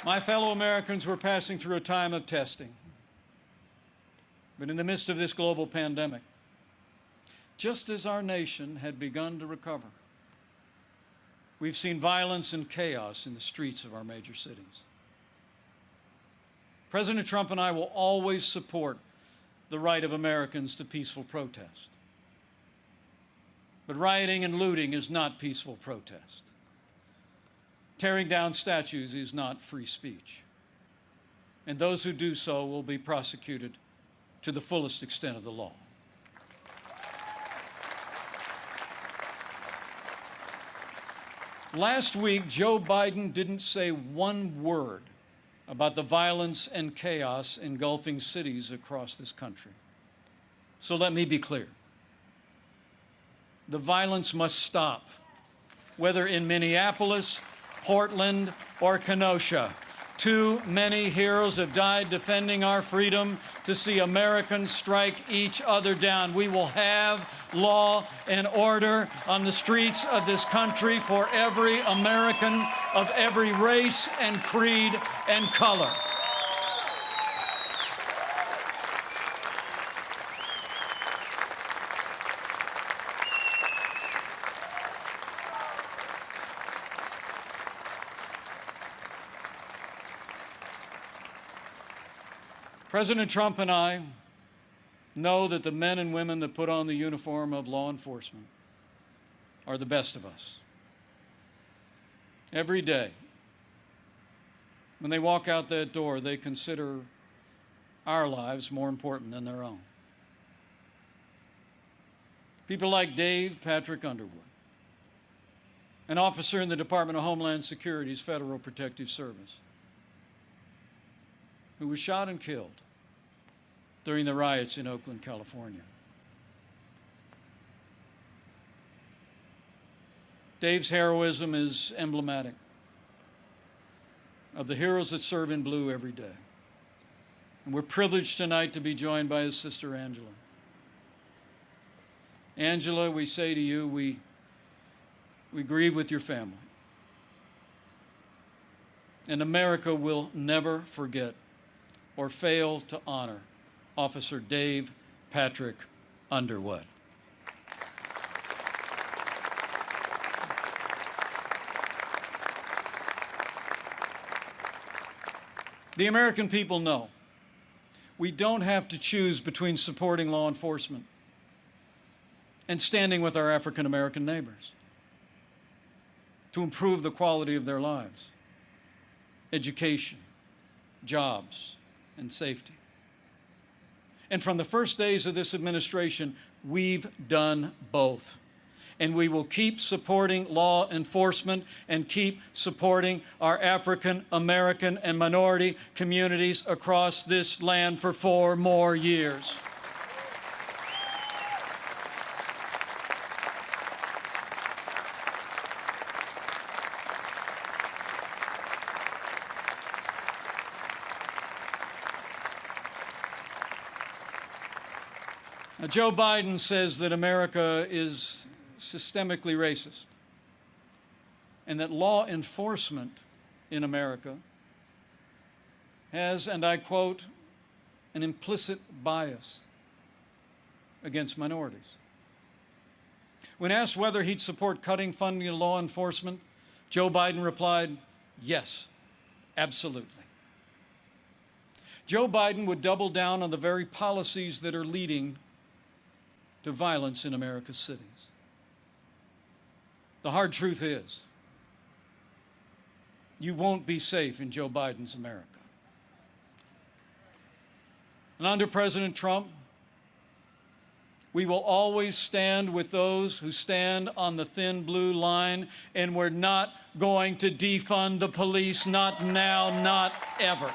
My fellow Americans, we're passing through a time of testing. But in the midst of this global pandemic, just as our nation had begun to recover, we've seen violence and chaos in the streets of our major cities. President Trump and I will always support the right of Americans to peaceful protest. But rioting and looting is not peaceful protest. Tearing down statues is not free speech. And those who do so will be prosecuted to the fullest extent of the law. Last week, Joe Biden didn't say one word about the violence and chaos engulfing cities across this country. So let me be clear. The violence must stop, whether in Minneapolis, Portland, or Kenosha. Too many heroes have died defending our freedom to see Americans strike each other down. We will have law and order on the streets of this country for every American of every race and creed and color. President Trump and I know that the men and women that put on the uniform of law enforcement are the best of us. Every day, when they walk out that door, they consider our lives more important than their own. People like Dave Patrick Underwood, an officer in the Department of Homeland Security's Federal Protective Service, who was shot and killed during the riots in Oakland, California. Dave's heroism is emblematic of the heroes that serve in blue every day. And we're privileged tonight to be joined by his sister, Angela. Angela, we say to you, we grieve with your family. And America will never forget or fail to honor Officer Dave Patrick Underwood. The American people know we don't have to choose between supporting law enforcement and standing with our African American neighbors to improve the quality of their lives, education, jobs, and safety. And from the first days of this administration, we've done both. And we will keep supporting law enforcement and keep supporting our African American and minority communities across this land for 4 more years. Now, Joe Biden says that America is systemically racist and that law enforcement in America has, and I quote, an implicit bias against minorities. When asked whether he'd support cutting funding to law enforcement, Joe Biden replied, yes, absolutely. Joe Biden would double down on the very policies that are leading to violence in America's cities. The hard truth is, you won't be safe in Joe Biden's America. And under President Trump, we will always stand with those who stand on the thin blue line, and we're not going to defund the police, not now, not ever.